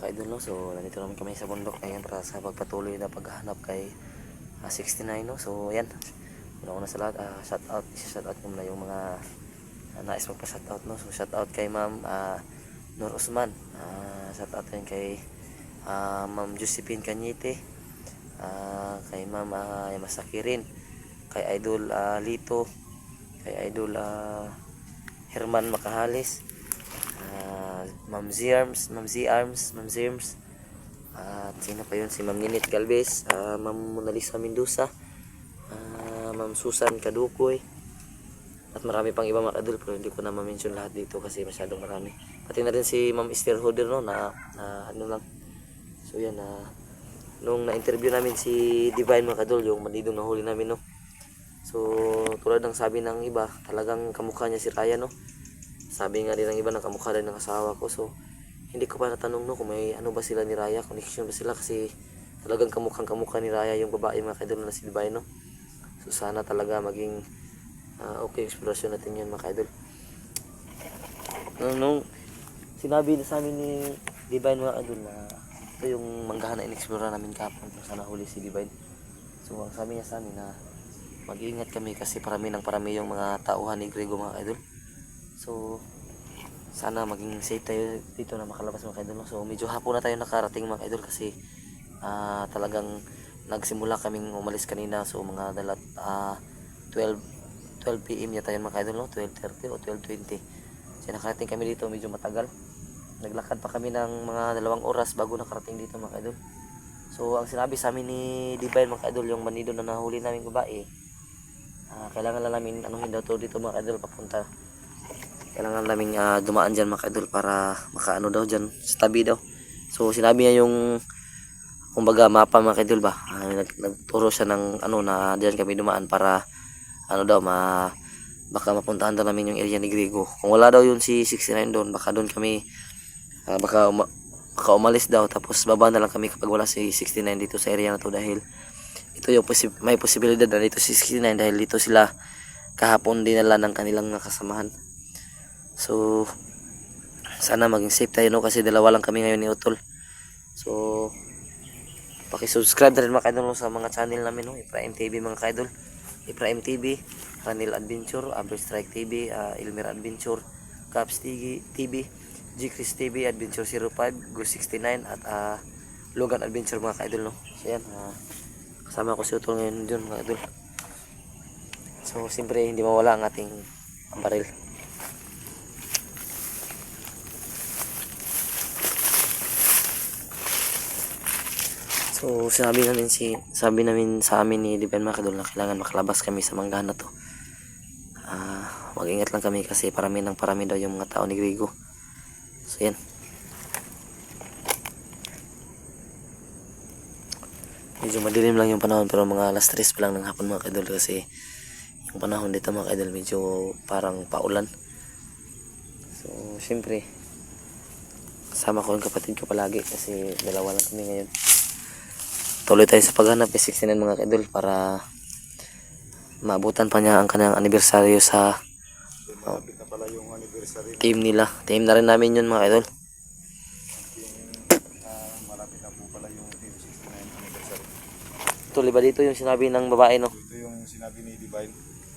ka-idol, no? So nandito naman kami sa bundok ngayon para sa pagpatuloy na paghahanap kay 69, no? So ayan, una sa lahat, shout out ko muna yung mga nais magpa-shout out, no? So shout out kay Ma'am Nur Usman, shout out din kay Ma'am Josephine Cañete, kay Ma'am Masakirin, kay Idol Lito, kay Idol Herman Makahalis, Ma'am Z-Arms, at sino pa yun, si Ma'am Ninit Galvez, Ma'am Monalisa Mendoza, Ma'am Susan Kadukoy, at marami pang iba mga kadol, pero hindi ko na ma-mention lahat dito kasi masyadong marami. Pati na rin si Ma'am Esther Hoder, no, na ano lang. So yan, nung na-interview namin si Divine mga kadol, yung bandidong nahuli namin, no. So tulad ng sabi ng iba, talagang kamukha niya si Raya, no. Sabi nga rin ng iba na kamukha rin ng asawa ko. So hindi ko pa natanong, no, kung may ano ba sila ni Raya, connection ba sila, kasi talagang kamukha ni Raya yung babae mga kadol na si Divine, no. So sana talaga maging okay eksplorasyon natin yun mga idol. Nung sinabi na sa amin ni Divine mga idol na ito yung manggahan na in-explore namin kapon kung saan nahuli si Divine. So ang sabi niya sa amin na mag-iingat kami kasi parami yung mga tauhan ni Grego mga idol. So sana maging safe tayo dito na makalabas mga idol. So medyo hapon na tayo nakarating mga idol kasi talagang nagsimula kaming umalis kanina. So mga 12 PM yata yun mga idol, no? 12:30 o 12:20. So nakarating kami dito, medyo matagal. Naglakad pa kami ng mga 2 oras bago nakarating dito mga idol. So ang sinabi sa amin ni Divine mga idol, yung bandido na nahuli namin babae, kailangan lang namin anuhin daw to dito mga idol papunta. Kailangan namin dumaan dyan mga idol para makaano daw dyan sa tabi daw. So sinabi niya yung kumbaga mapa mga idol ba, nagturo siya ng ano na dyan kami dumaan para ano daw baka mapuntahan daw namin yung area ni Grego. Kung wala daw yun si 69 doon, baka doon kami baka umalis daw, tapos baba na lang kami kapag wala si 69 dito sa area na to, dahil ito yung may posibilidad na dito si 69 dahil dito sila kahapon dinala ng kanilang kasamahan. So sana maging safe tayo, no, kasi dalawa lang kami ngayon ni Utol. So paki-subscribe na rin mga kaidol sa mga channel namin, no, Efraim TV mga kaidol, Efraim TV, Ranil Adventure, Amber Strike TV, Elmer Adventure, Caps TV, G Chris TV, Adventure 05, Go 69, at Logan Adventure mga kaidol, no. So yan, kasama ko si Utol ngayon dun mga kaidol. So siyempre hindi mawala ang ating baril. So sabi namin sa amin ni Divine mga kadol na kailangan makalabas kami sa manggahan na to. Mag-ingat lang kami kasi parami daw yung mga tao ni Grego. So yan. Medyo madilim lang yung panahon, pero mga alas 3 pa lang ng hapon mga kadol, kasi yung panahon dito mga kadol medyo parang paulan. So syempre kasama ko yung kapatid ko palagi kasi dalawa lang kami ngayon. Tuloy tayo sa paghanap ni 69 mga kaidol para maabutan pa niya ang kanyang anibersaryo sa malapit na pala yung anniversary team nila. Team na rin namin yun mga kaidol. malapit na po pala yung team 69 anniversary. Tuloy ba dito yung sinabi ng babae, no? Ito yung sinabi ni Divine.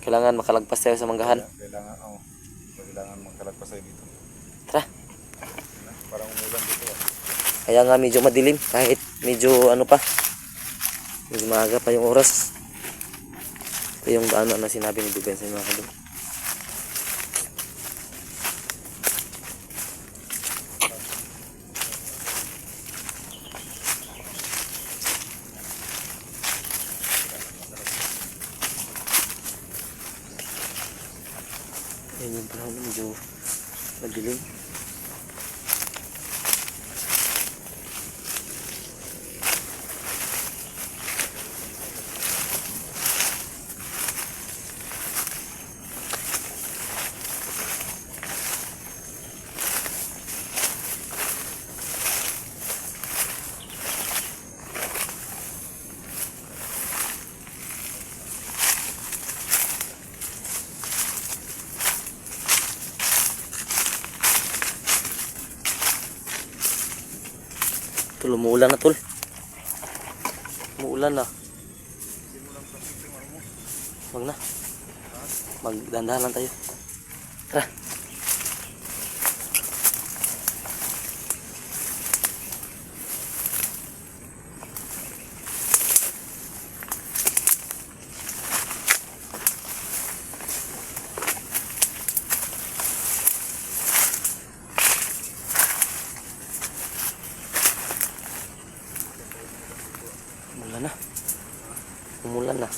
Kailangan makalagpas tayo sa manggahan. Kailangan magkalagpas tayo dito. Tara. Parang umulan dito. Kaya nga medyo madilim, kahit medyo ano pa, medyo maaga pa yung oras. Ito yung ano na sinabi ni Divine sa mga kadol. Ayan yung panahon, medyo madilim. Tol, umuulan na tol. Umuulan na. Wag na. Magdandahan lang tayo. Tara. Umulan na. Umulan na.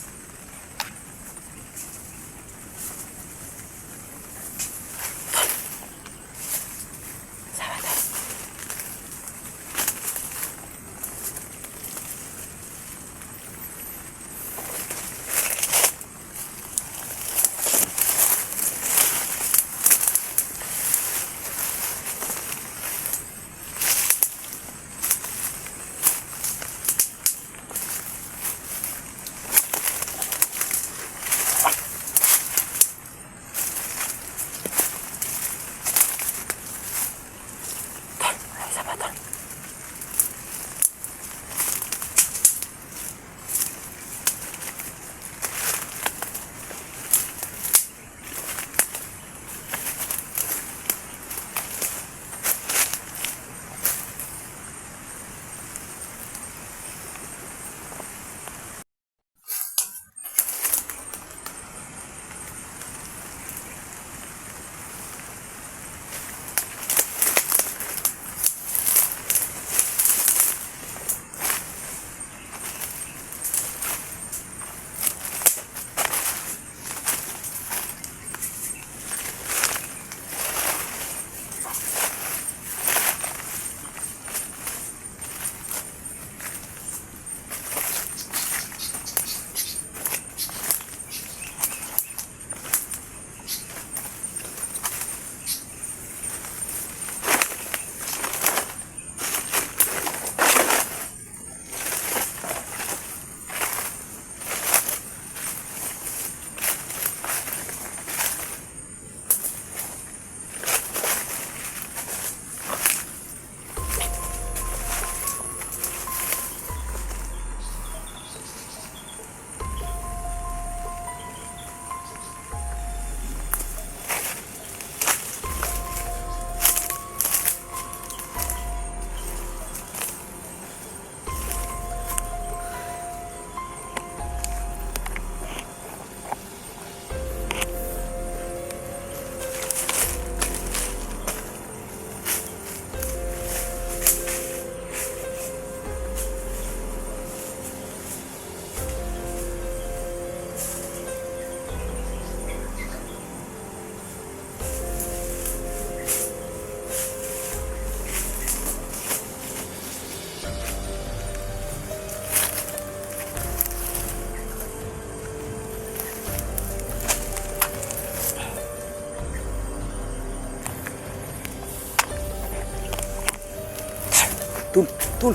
Tul, tul.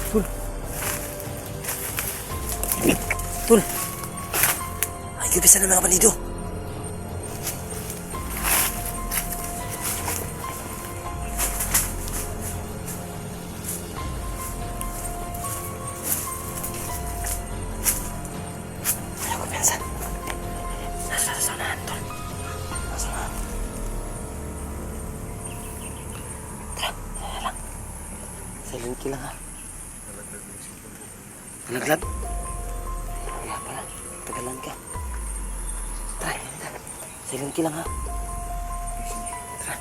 Tul. Tul. Ay, bisa na mga bandido. Ayaw ko pinsan. Nasa sanahan, Tol. Silent lang ha. Nalaglag? Kaya pala, tagalan ka. Tara, silent lang ha. Tara.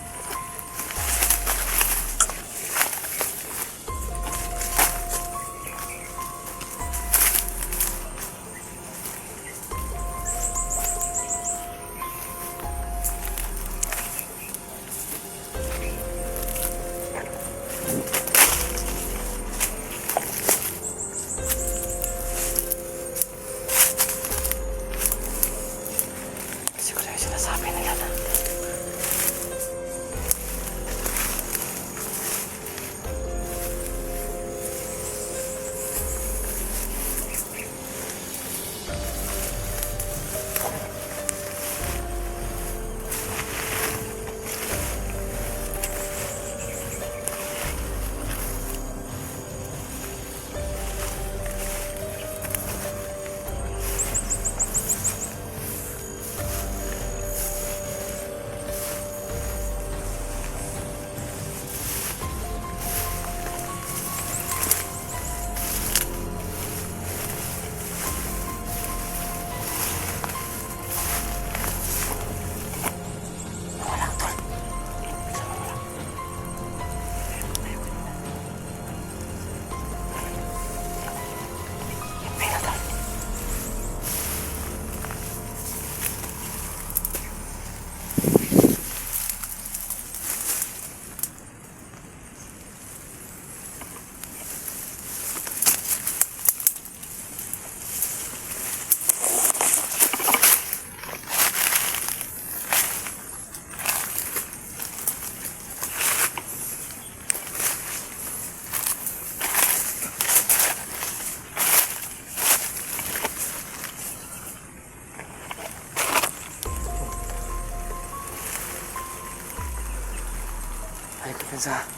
Siguro yung sinasabi nila na natin sa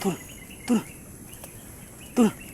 Tul. Tul. Tul.